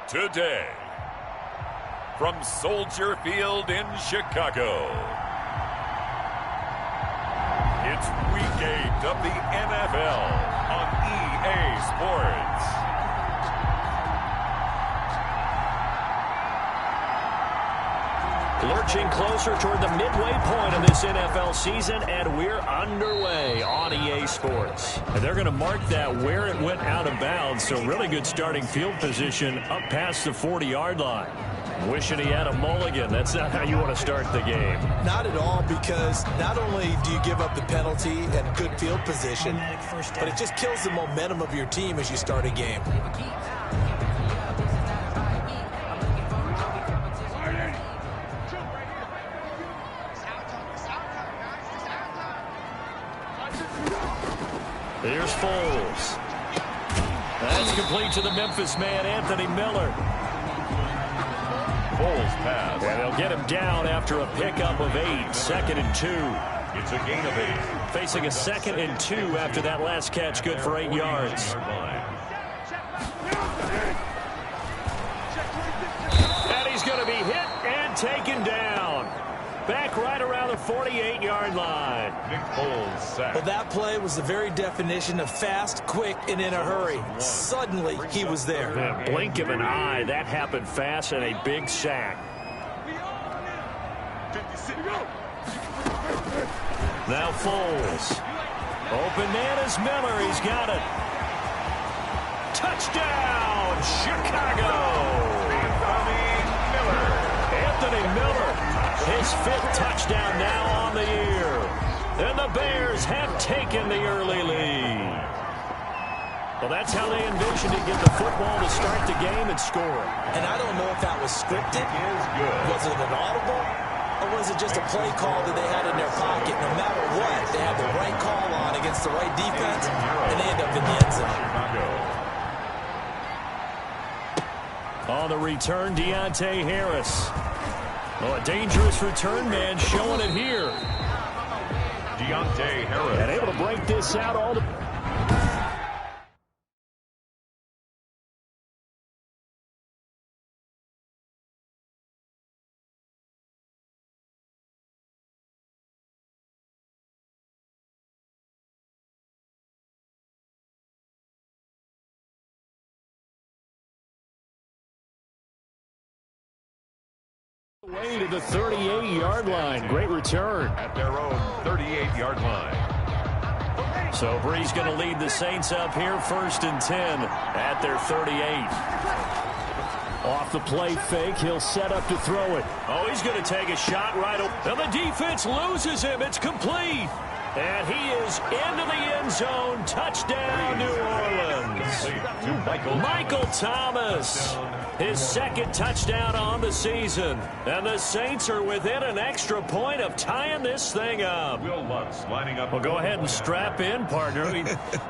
Today, from Soldier Field in Chicago, it's Week 8 of the NFL on EA Sports. Lurching closer toward the midway point of this NFL season, and we're underway on EA Sports. And they're going to mark that where it went out of bounds, so really good starting field position up past the 40-yard line. Wishing he had a mulligan. That's not how you want to start the game. Not at all, because not only do you give up the penalty and good field position, but it just kills the momentum of your team as you start a game. Here's Foles. That's complete to the Memphis man, Anthony Miller. Foles pass. And they'll get him down after a pickup of 8, 2nd and 2. It's a gain of 8. Facing a 2nd and 2 after that last catch, good for 8 yards. And he's going to be hit and taken down. Back right around the 48-yard line. Nick Foles sacked. Well, that play was the very definition of fast, quick, and in a hurry. Suddenly, he was there. A blink of an eye, that happened fast, and a big sack. Now Foles. Open man is Miller. He's got it. Touchdown, Chicago. Anthony Miller. His 5th touchdown now on the year. And the Bears have taken the early lead. Well, that's how they envisioned it, get the football to start the game and score. And I don't know if that was scripted. Was it an audible? Or was it just a play call that they had in their pocket? No matter what, they had the right call on against the right defense, and they end up in the end zone. On the return, Deontay Harris. Oh, a dangerous return man showing it here. Deontay Harris. And able to break this out all the... way to the 38-yard line. Great return. At their own 38-yard line. So Bree's going to lead the Saints up here, 1st and 10 at their 38. Off the play fake, he'll set up to throw it. Oh, he's going to take a shot right away. And the defense loses him. It's complete. And he is into the end zone. Touchdown, New Orleans. Michael Thomas. His 2nd touchdown on the season. And the Saints are within an extra point of tying this thing up. Well, go ahead and strap in, partner.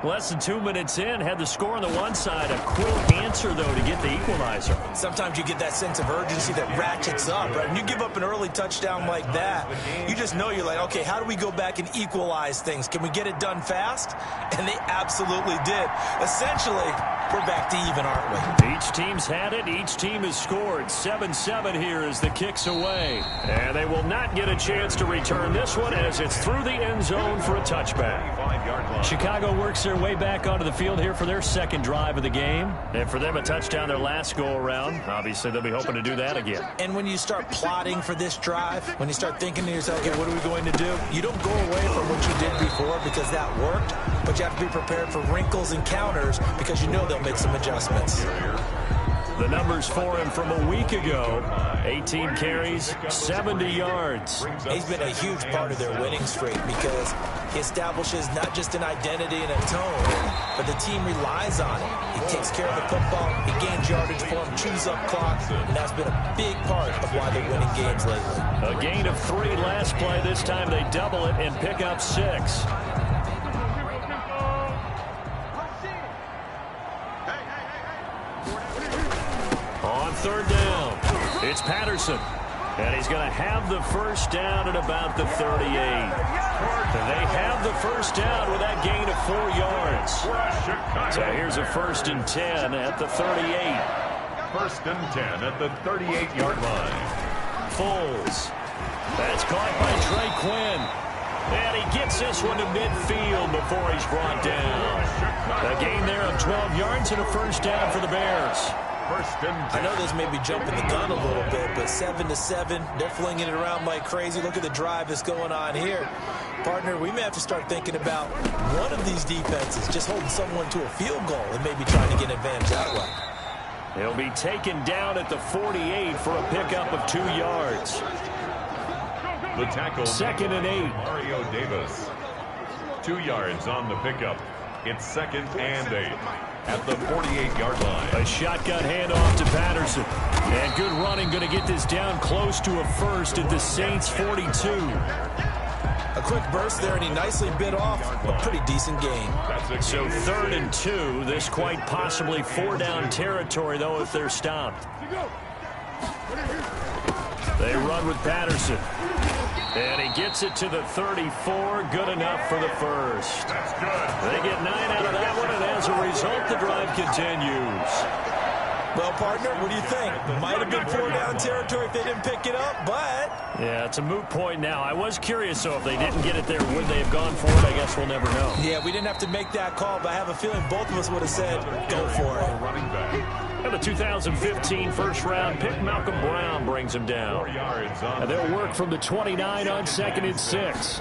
Less than 2 minutes in, had the score on the one side. A quick answer, though, to get the equalizer. Sometimes you get that sense of urgency that ratchets up, right? When you give up an early touchdown like that, you just know you're like, okay, how do we go back and equalize things? Can we get it done fast? And they absolutely did. Essentially, we're back to even, aren't we? Each team's had it. Each team has scored. 7-7 here as the kick's away. And they will not get a chance to return this one as it's through the end zone for a touchback. Chicago works their way back onto the field here for their 2nd drive of the game. And for them, a touchdown their last go-around. Obviously, they'll be hoping to do that again. And when you start plotting for this drive, when you start thinking to yourself, okay, what are we going to do? You don't go away from what you did before because that worked, but you have to be prepared for wrinkles and counters because you know they'll make some adjustments. The numbers for him from a week ago, 18 carries, 70 yards. He's been a huge part of their winning streak because he establishes not just an identity and a tone, but the team relies on it. He takes care of the football, he gains yardage for him, chews up clock, and that's been a big part of why they're winning games lately. A gain of 3 last play. This time they double it and pick up 6. On 3rd down, it's Patterson. And he's going to have the first down at about the 38. And they have the first down with that gain of 4 yards. So here's a 1st and 10 at the 38. First and 10 at the 38-yard line. Foles. That's caught by Trey Quinn. And he gets this one to midfield before he's brought down. A gain there of 12 yards and a first down for the Bears. First and 10. I know this may be jumping the gun a little bit, but 7-7, they're flinging it around like crazy. Look at the drive that's going on here. Partner, we may have to start thinking about one of these defenses just holding someone to a field goal and maybe trying to get an advantage that way. He'll be taken down at the 48 for a pickup of 2 yards. The tackle. Second and 8. Mario Davis. 2 yards on the pickup. It's second and 8 at the 48-yard line. A shotgun handoff to Patterson. And good running, going to get this down close to a first at the Saints 42. A quick burst there, and he nicely bit off a pretty decent gain. So third and 2. This quite possibly 4-down territory, though, if they're stopped. They run with Patterson. And he gets it to the 34. Good enough for the first. That's good. They get 9 out of that one, and as a result, the drive continues. Well, partner, what do you think? Might have been 4-down territory if they didn't pick it up, but... Yeah, it's a moot point now. I was curious, so if they didn't get it there, would they have gone for it? I guess we'll never know. Yeah, we didn't have to make that call, but I have a feeling both of us would have said, go for it. Running back. And the 2015 first-round pick, Malcolm Brown, brings him down. 4 yards on. And they'll work from the 29 on second and 6.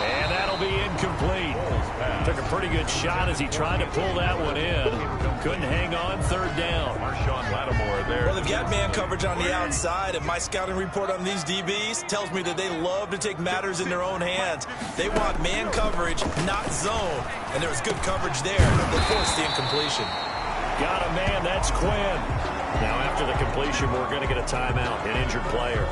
And that'll be incomplete. Took a pretty good shot as he tried to pull that one in. Couldn't hang on, third down. Marshawn Lattimore there. Well, they've got man coverage on the outside, and my scouting report on these DBs tells me that they love to take matters in their own hands. They want man coverage, not zone. And there was good coverage there that forced the incompletion. Got a man, that's Quinn. Now after the completion, we're going to get a timeout, an injured player.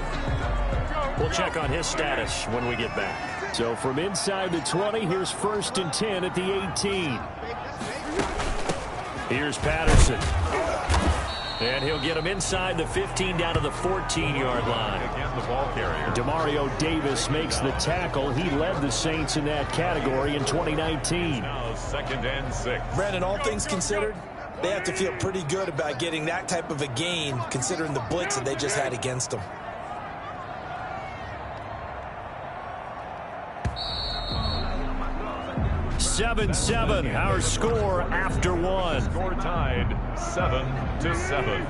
We'll check on his status when we get back. So from inside the 20, here's first and 10 at the 18. Here's Patterson. And he'll get him inside the 15 down to the 14-yard line. Again, the ball carrier. Demario Davis makes the tackle. He led the Saints in that category in 2019. Now second and 6. Brandon, all things considered, they have to feel pretty good about getting that type of a gain considering the blitz that they just had against them. Seven, our score after one. Score tied 7-7.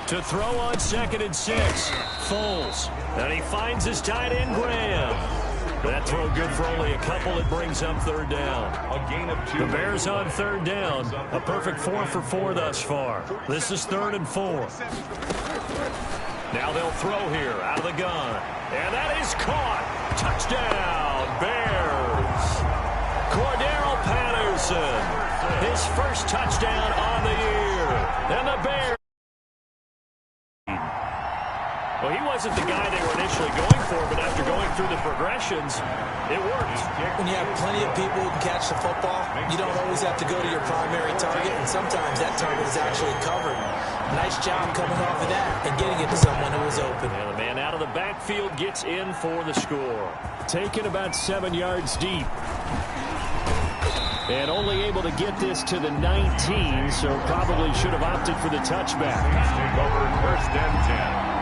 To throw on second and 6. Foles. And he finds his tight end, Graham. That throw good for only a couple. It brings up third down. A gain of 2. The Bears on third down. A perfect 4 for 4 thus far. This is 3rd and 4. Now they'll throw here out of the gun. And that is caught. Touchdown, Bears. Cordero Patterson. His first touchdown on the year. And the Bears. Well, he wasn't the guy they were initially going for, but after going through the progressions, it worked. When you have plenty of people who can catch the football, you don't always have to go to your primary target, and sometimes that target is actually covered. Nice job coming off of that and getting it to someone who was open. And the man out of the backfield gets in for the score. Taken about 7 yards deep. And only able to get this to the 19, so probably should have opted for the touchback. Take over first and 10.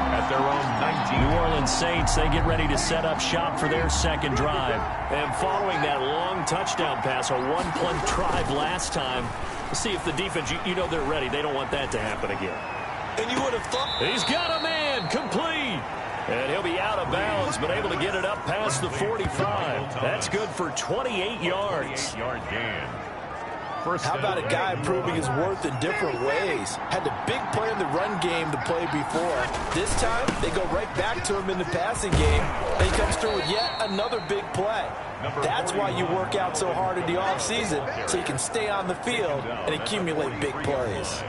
At their own 19. New Orleans Saints, they get ready to set up shop for their second drive. And following that long touchdown pass, a one-play drive last time, see if the defense, you know they're ready. They don't want that to happen again. And you would have thought... He's got a man, complete. And he'll be out of bounds, but able to get it up past the 45. That's good for 28 yards. 28-yard gain. How about a guy proving his worth in different ways? Had the big play in the run game to play before. This time, they go right back to him in the passing game. And he comes through with yet another big play. That's why you work out so hard in the offseason, so you can stay on the field and accumulate big plays.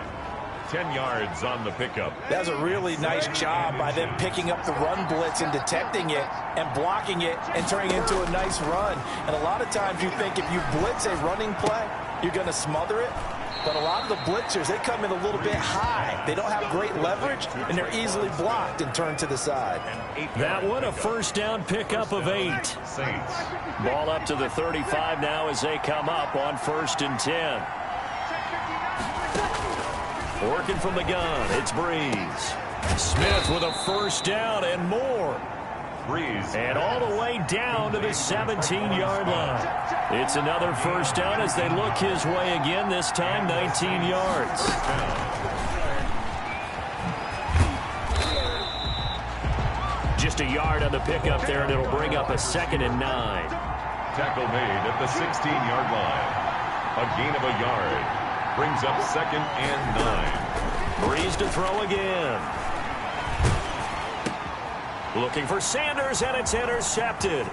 10 yards on the pickup. That was a really nice job by them picking up the run blitz and detecting it and blocking it and turning it into a nice run. And a lot of times you think if you blitz a running play, you're going to smother it. But a lot of the blitzers, they come in a little bit high. They don't have great leverage, and they're easily blocked and turned to the side. That one a first down pickup of 8. Ball up to the 35 now as they come up on 1st and 10. Working from the gun, it's Breeze. Smith with a first down and more. Breeze. And all the way down to the 17-yard line. It's another first down as they look his way again, this time 19 yards. Just a yard on the pickup there, and it'll bring up a 2nd and 9. Tackle made at the 16-yard line. A gain of a yard. Brings up 2nd and 9. Breeze to throw again. Looking for Sanders, and it's intercepted.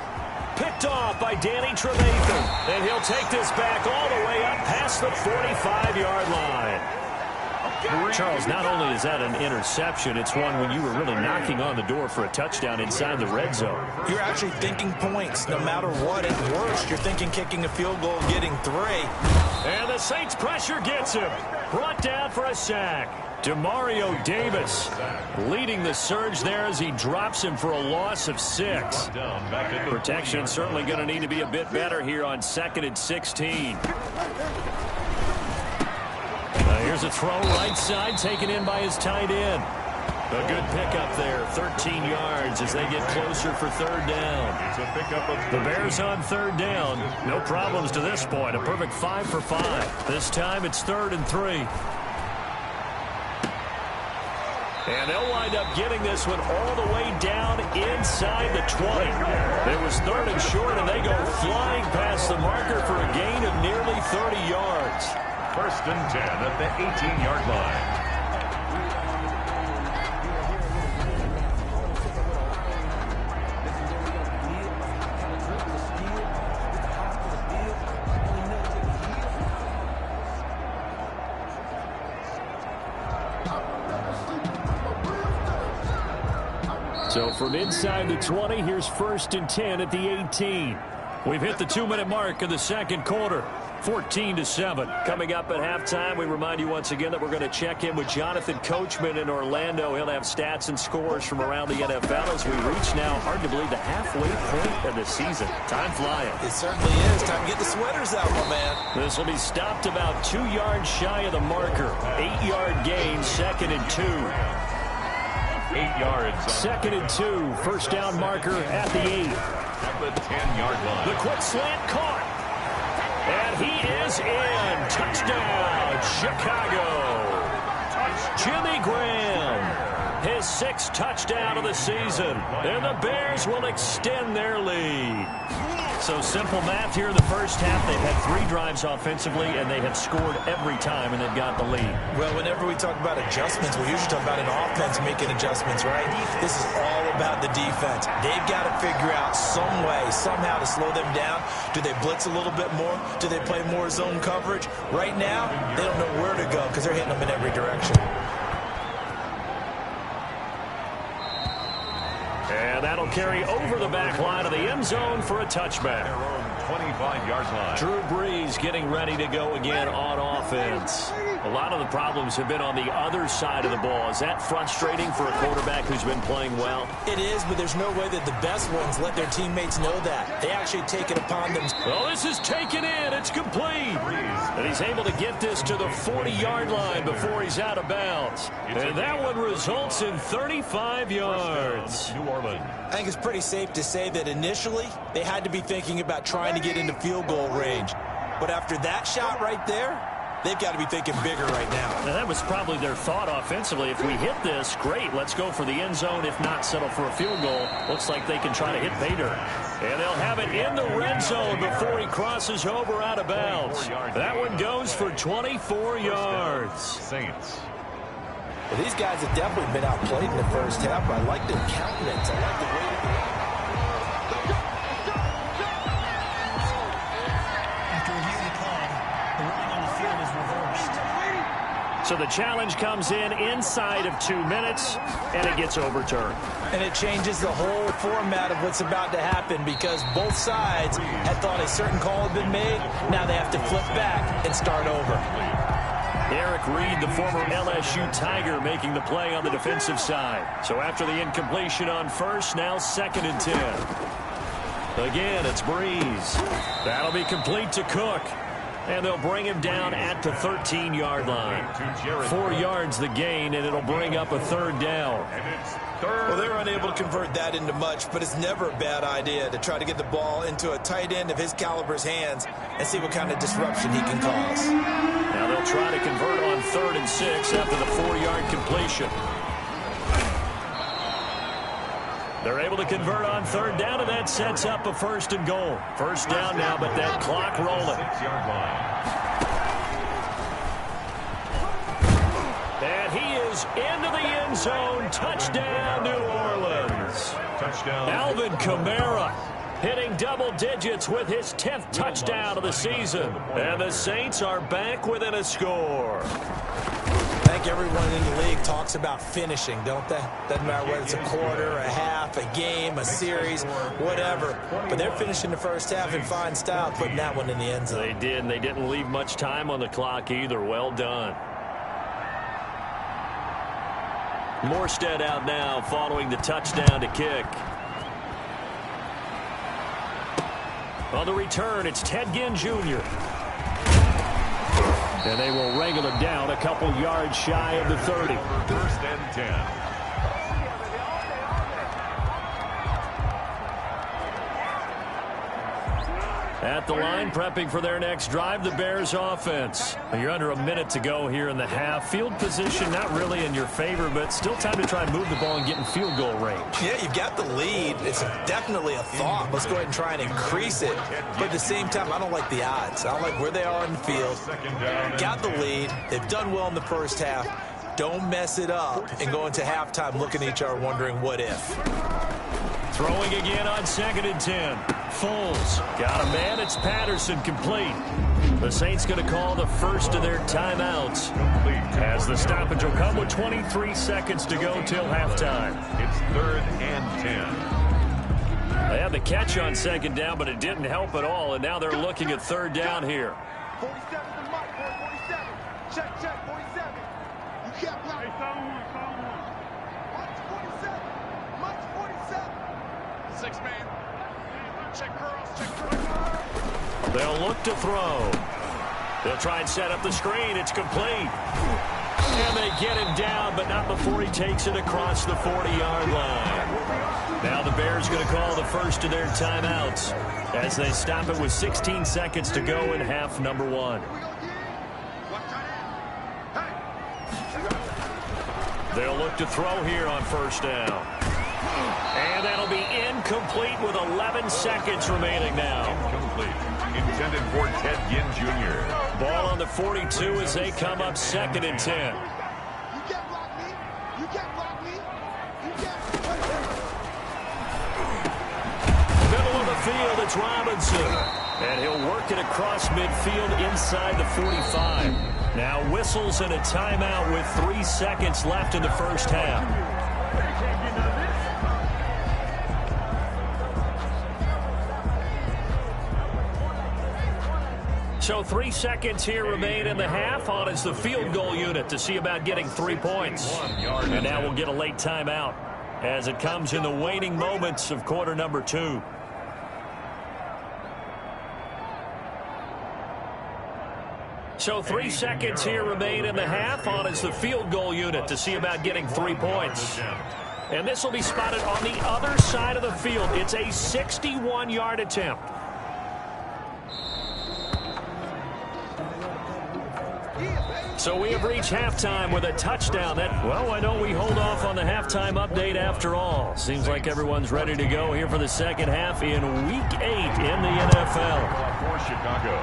Picked off by Danny Trevathan. And he'll take this back all the way up past the 45-yard line. Charles, not only is that an interception, it's one when you were really knocking on the door for a touchdown inside the red zone. You're actually thinking points no matter what. At worst, you're thinking kicking a field goal, getting 3. And the Saints pressure gets him. Brought down for a sack. Demario Davis leading the surge there as he drops him for a loss of 6. Protection certainly going to need to be a bit better here on 2nd and 16. Here's a throw right side taken in by his tight end. A good pickup there, 13 yards as they get closer for 3rd down. The Bears on 3rd down. No problems to this point. A perfect 5 for 5. This time it's 3rd and 3. And they'll wind up getting this one all the way down inside the 20. It was 3rd and short, and they go flying past the marker for a gain of nearly 30 yards. 1st and 10 at the 18-yard line. So from inside the 20, here's 1st and 10 at the 18. We've hit the 2-minute mark of the 2nd quarter. 14-7. Coming up at halftime, we remind you once again that we're going to check in with Jonathan Coachman in Orlando. He'll have stats and scores from around the NFL as we reach now, hard to believe, the halfway point of the season. Time flying. It certainly is. Time to get the sweaters out, my man. This will be stopped about 2 yards shy of the marker. 8-yard gain, 2nd and 2. 8 yards. 2nd and 2. First down marker at the 8. At the 10-yard line. The quick slant caught. And he is in. Touchdown, Chicago. Jimmy Graham, his 6th touchdown of the season. And the Bears will extend their lead. So simple math here in the first half. They've had 3 drives offensively, and they have scored every time, and they've got the lead. Well, whenever we talk about adjustments, we usually talk about an offense making adjustments, right? This is all about the defense. They've got to figure out some way, somehow to slow them down. Do they blitz a little bit more? Do they play more zone coverage? Right now, they don't know where to go because they're hitting them in every direction. And that'll carry over the back line of the end zone for a touchback. Their own 25-yard line. Drew Brees getting ready to go again on offense. A lot of the problems have been on the other side of the ball. Is that frustrating for a quarterback who's been playing well? It is, but there's no way that the best ones let their teammates know that. They actually take it upon them. Well, this is taken in. It's complete. And he's able to get this to the 40-yard line before he's out of bounds. And that one results in 35 yards. New Orleans. I think it's pretty safe to say that initially they had to be thinking about trying to get into field goal range. But after that shot right there, they've got to be thinking bigger right now. Now, that was probably their thought offensively. If we hit this, great. Let's go for the end zone. If not, settle for a field goal. Looks like they can try to hit Bader. And they'll have it in the red zone before he crosses over out of bounds. That one goes for 24 yards. Saints. Well, these guys have definitely been outplayed in the first half, but I like their countenance. I like the way After review the play, the running on the field is reversed. So the challenge comes in inside of 2 minutes, and it gets overturned. And it changes the whole format of what's about to happen because both sides had thought a certain call had been made. Now they have to flip back and start over. Eric Reed, the former LSU Tiger, making the play on the defensive side. So after the incompletion on first, now 2nd and 10. Again, it's Breeze. That'll be complete to Cook. And they'll bring him down at the 13-yard line. 4 yards the gain, and it'll bring up a 3rd down. Well, they're unable to convert that into much, but it's never a bad idea to try to get the ball into a tight end of his caliber's hands and see what kind of disruption he can cause. Now they'll try to convert on 3rd and 6 after the 4-yard completion. They're able to convert on 3rd down, and that sets up a 1st and goal. 1st down now, but that clock rolling. And he is into the end zone. Touchdown, New Orleans. Touchdown. Alvin Kamara hitting double digits with his 10th touchdown of the season. And the Saints are back within a score. I think everyone in the league talks about finishing, don't they? Doesn't matter whether it's a quarter, a half, a game, a series, whatever. But they're finishing the first half in fine style, putting that one in the end zone. They did, and they didn't leave much time on the clock either. Well done. Morstead out now following the touchdown to kick. On the return, it's Ted Ginn Jr. And they will wrangle him down a couple yards shy of the 30. 1st and 10. At the line, prepping for their next drive, the Bears offense. You're under a minute to go here in the half. Field position not really in your favor, but still time to try and move the ball and get in field goal range. Yeah, you've got the lead. It's definitely a thought. Let's go ahead and try and increase it. But at the same time, I don't like the odds. I don't like where they are in the field. Got the lead. They've done well in the first half. Don't mess it up and go into halftime looking at each other wondering what if. Throwing again on 2nd and 10. Foles got a man. It's Patterson complete. The Saints going to call the first of their timeouts as the stoppage will come with 23 seconds to go till halftime. It's 3rd and 10. They had the catch on 2nd down, but it didn't help at all, and now they're looking at 3rd down here. 47 to Mike, 47. Check, 47. You can't block. Hey, Mike's 47. Mike's 47. 6-man. Check curls, check curls. They'll look to throw. They'll try and set up the screen. It's complete. And they get him down, but not before he takes it across the 40-yard line. Now the Bears going to call the first of their timeouts as they stop it with 16 seconds to go in half number 1. They'll look to throw here on 1st down. And that'll be incomplete with 11 seconds remaining now. Incomplete. Intended for Ted Ginn Jr. Ball on the 42 as they come up 2nd and 10. You can't block me. You can't block me. You can't. Middle of the field, it's Robinson. And he'll work it across midfield inside the 45. Now whistles and a timeout with 3 seconds left in the first half. So 3 seconds here remain in the half. On is the field goal unit to see about getting 3 points. And now we'll get a late timeout as it comes in the waning moments of quarter number 2. So 3 seconds here remain in the half. On is the field goal unit to see about getting 3 points. And this will be spotted on the other side of the field. It's a 61-yard attempt. So we have reached halftime with a touchdown. Well, why don't we hold off on the halftime update after all? Seems like everyone's ready to go here for the second half in Week 8 in the NFL. For Chicago.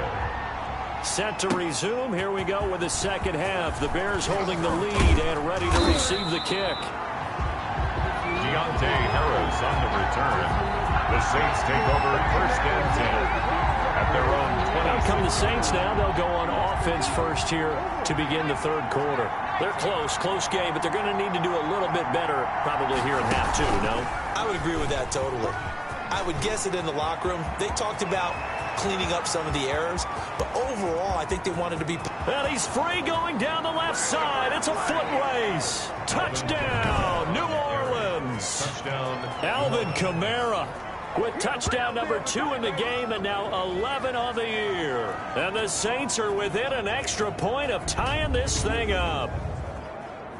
Set to resume. Here we go with the second half. The Bears holding the lead and ready to receive the kick. Deontay Harris on the return. The Saints take over 1st and 10. At their own 20. Out come the Saints now. They'll go on offense first here to begin the third quarter. They're close game, but they're going to need to do a little bit better probably here in half 2, no? I would agree with that totally. I would guess it in the locker room. They talked about cleaning up some of the errors, but overall, I think they wanted to be... And he's free going down the left side. It's a foot race. Touchdown, New Orleans. Touchdown. Alvin Kamara with touchdown number 2 in the game and now 11 on the year. And the Saints are within an extra point of tying this thing up.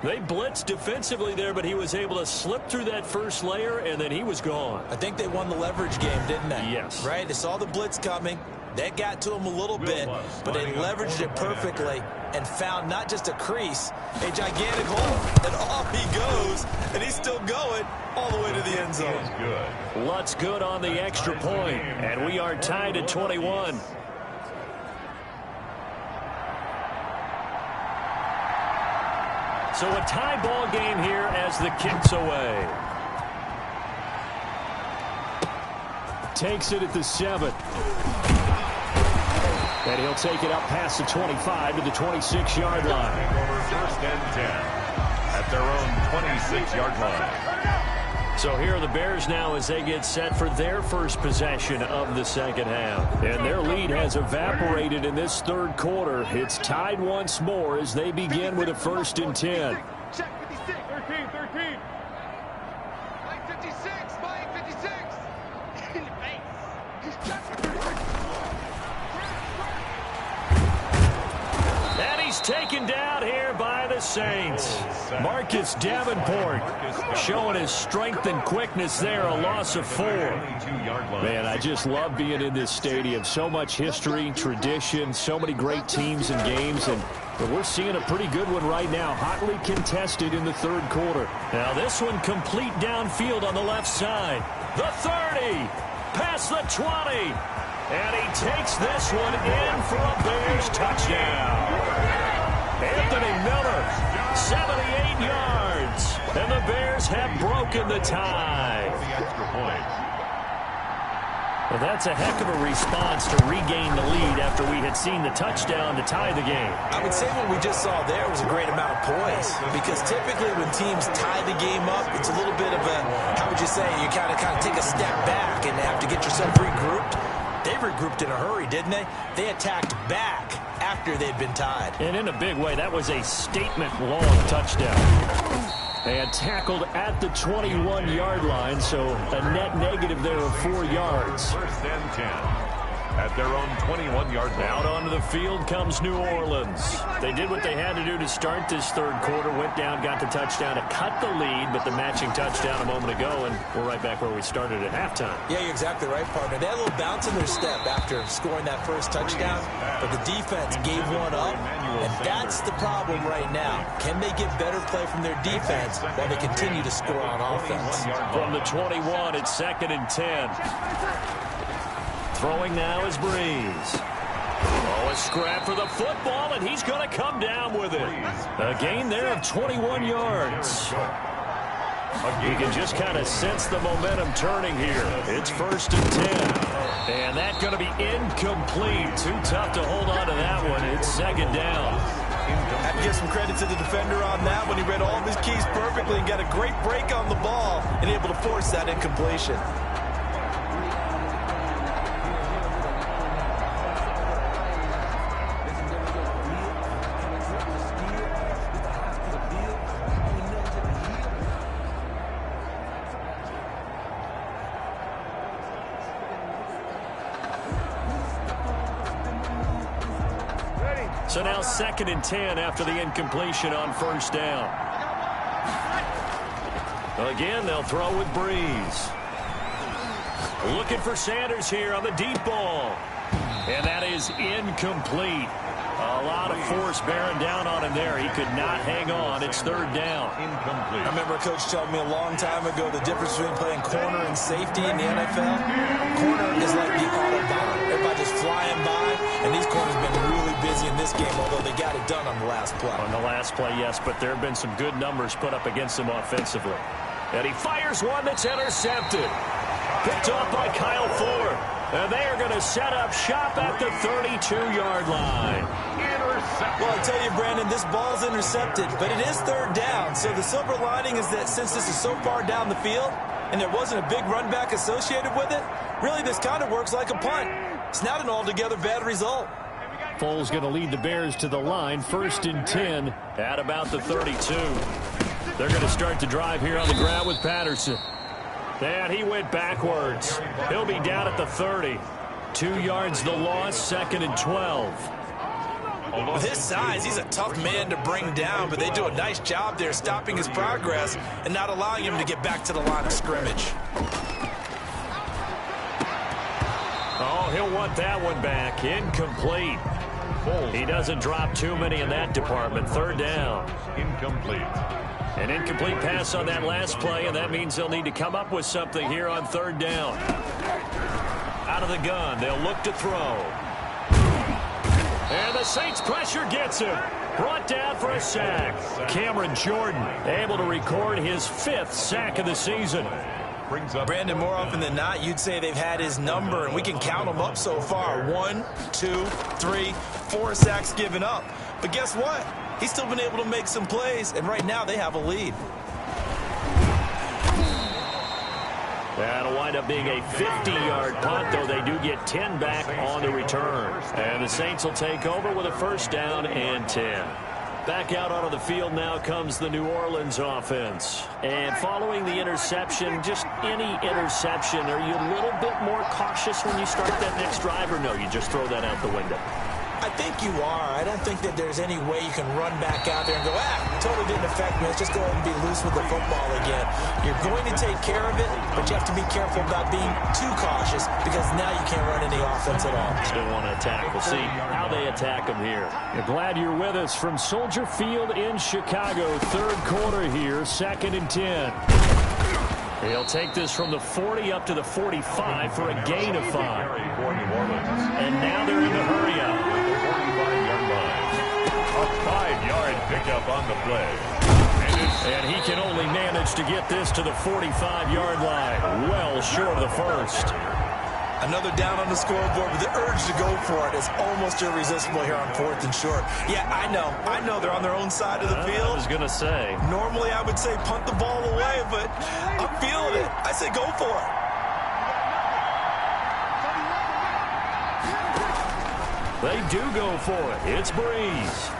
They blitzed defensively there, but he was able to slip through that first layer, and then he was gone. I think they won the leverage game, didn't they? Yes. Right? They saw the blitz coming. That got to him a little bit, but they leveraged it perfectly and found not just a crease, a gigantic hole. And off he goes, and he's still going all the way to the end zone. Good. Lutt's good on the extra point, and we are tied at 21. So a tie ball game here as the kick's away. Takes it at the 7. And he'll take it up past the 25 to the 26-yard line. First and 10 at their own 26-yard line. So here are the Bears now as they get set for their first possession of the second half. And their lead has evaporated in this third quarter. It's tied once more as they begin with a 1st and 10. Check 56. 13. Mike 56. Mike 56. In the face. Check 56. And he's taken down here by the Saints. Marcus Davenport showing his strength and quickness there, a loss of 4. Man, I just love being in this stadium. So much history, tradition, so many great teams and games, and we're seeing a pretty good one right now, hotly contested in the third quarter. Now this one complete downfield on the left side. The 30, past the 20. And he takes this one in for a Bears touchdown. Anthony Miller, 78 yards. And the Bears have broken the tie. The extra point. Well, that's a heck of a response to regain the lead after we had seen the touchdown to tie the game. I would say what we just saw there was a great amount of poise, because typically when teams tie the game up, it's a little bit of a, how would you say, you kind of take a step back and have to get yourself regrouped. They regrouped in a hurry, didn't they? They attacked back after they'd been tied. And in a big way, that was a statement-long touchdown. And tackled at the 21-yard line, so a net negative there of 4 yards. First and 10 at their own 21-yard line. Out onto the field comes New Orleans. They did what they had to do to start this third quarter, went down, got the touchdown to cut the lead, but the matching touchdown a moment ago, and we're right back where we started at halftime. Yeah, you're exactly right, partner. They had a little bounce in their step after scoring that first touchdown, but the defense gave one up, and that's the problem right now. Can they get better play from their defense while they continue to score on offense? From the 21, it's 2nd and 10. Throwing now is Breeze. Oh, a scrap for the football, and he's going to come down with it. A gain there of 21 yards. You can just kind of sense the momentum turning here. It's 1st and 10. And that's going to be incomplete. Too tough to hold on to that one. It's 2nd down. I have to give some credit to the defender on that when he read all of his keys perfectly and got a great break on the ball and able to force that incompletion. So now 2nd and 10 after the incompletion on 1st down. Again, they'll throw with Breeze. Looking for Sanders here on the deep ball. And that is incomplete. A lot of force bearing down on him there. He could not hang on. It's 3rd down. Incomplete. I remember a coach telling me a long time ago the difference between playing corner and safety in the NFL. Corner is like the Autobahn. Everybody just flying by, and these corners have been really busy in this game, although they got it done on the last play. On the last play, yes, but there have been some good numbers put up against him offensively. And he fires one that's intercepted. Picked off by Kyle Fuller. And they are going to set up shop at the 32-yard line. Well, I tell you, Brandon, this ball's intercepted, but it is 3rd down. So the silver lining is that since this is so far down the field, and there wasn't a big run back associated with it, really this kind of works like a punt. It's not an altogether bad result. Foles going to lead the Bears to the line, 1st and 10 at about the 32. They're going to start the drive here on the ground with Patterson. And he went backwards. He'll be down at the 30. 2 yards the loss, 2nd and 12. With his size, he's a tough man to bring down, but they do a nice job there stopping his progress and not allowing him to get back to the line of scrimmage. Oh, he'll want that one back. Incomplete. He doesn't drop too many in that department. 3rd down. Incomplete. An incomplete pass on that last play, and that means they'll need to come up with something here on 3rd down. Out of the gun, they'll look to throw. And the Saints pressure gets him. Brought down for a sack. Cameron Jordan able to record his 5th sack of the season. Brandon, more often than not, you'd say they've had his number, and we can count them up so far. 1, 2, 3, 4 sacks given up. But guess what? He's still been able to make some plays, and right now they have a lead. That'll wind up being a 50-yard punt, though they do get 10 back on the return. And the Saints will take over with a 1st down and 10. Back out onto the field now comes the New Orleans offense. And following the interception, just any interception, are you a little bit more cautious when you start that next drive, or no, you just throw that out the window? I think you are. I don't think that there's any way you can run back out there and go, totally didn't affect me. Let's just go ahead and be loose with the football again. You're going to take care of it, but you have to be careful about being too cautious because now you can't run any offense at all. Still want to attack. We'll see how they attack them here. We're glad you're with us from Soldier Field in Chicago. 3rd quarter here, 2nd and 10. He'll take this from the 40 up to the 45 for a gain of 5. And now they're in the hurry up. A 5-yard pickup on the play. And he can only manage to get this to the 45-yard line. Well short of the 1st. Another down on the scoreboard, but the urge to go for it is almost irresistible here on 4th and short. Yeah, I know they're on their own side of the field. I was going to say. Normally I would say punt the ball away, but I'm feeling it. I say go for it. They do go for it. It's Breeze.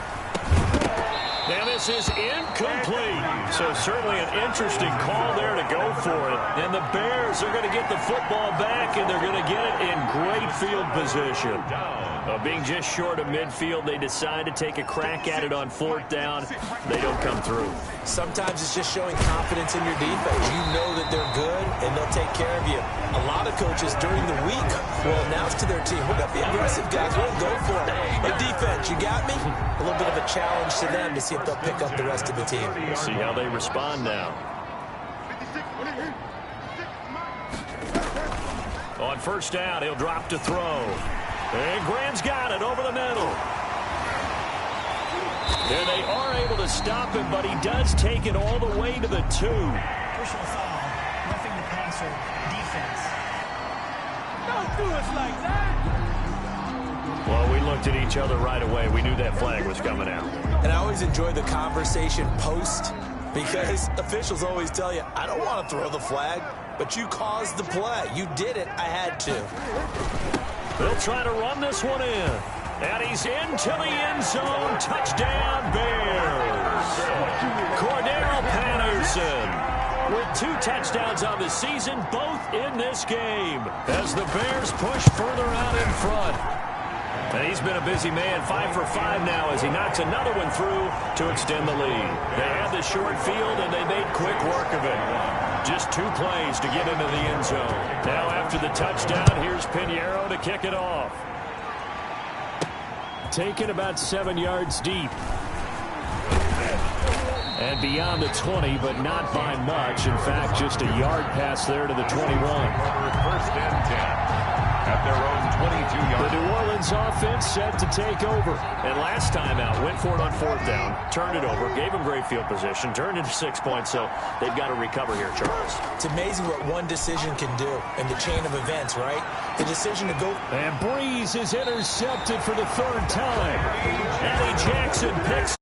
Now this is incomplete. So certainly an interesting call there to go for it. And the Bears are going to get the football back, and they're going to get it in great field position. Being just short of midfield, they decide to take a crack at it on 4th down. They don't come through. Sometimes it's just showing confidence in your defense. You know that they're good, and they'll take care of you. A lot of coaches during the week will announce to their team, we're going to be aggressive, guys. We'll go for it. Hey, defense, you got me? A little bit of a challenge to them to see if they'll pick up the rest of the team. We'll see how they respond now. On 1st down, he'll drop to throw. And Graham's got it over the middle. And they are able to stop him, but he does take it all the way to the 2. Personal foul, roughing the passer, defense. Don't do us like that. Well, we looked at each other right away. We knew that flag was coming out. And I always enjoy the conversation post because officials always tell you, I don't want to throw the flag, but you caused the play. You did it. I had to. They'll try to run this one in. And he's into the end zone. Touchdown, Bears. Cordero Patterson with 2 touchdowns on the season, both in this game, as the Bears push further out in front. And he's been a busy man, 5 for 5 now as he knocks another one through to extend the lead. They had the short field, and they made quick work of it. Just 2 plays to get into the end zone. Now after the touchdown, here's Pinheiro to kick it off. Taken about 7 yards deep. And beyond the 20, but not by much. In fact, just a yard pass there to the 21. 1st and 10. At their own 22-yard. The New Orleans offense set to take over. And last time out, went for it on 4th down, turned it over, gave them great field position, turned into 6 points, so they've got to recover here, Charles. It's amazing what one decision can do in the chain of events, right? The decision to go. And Breeze is intercepted for the 3rd time. Eddie Jackson picks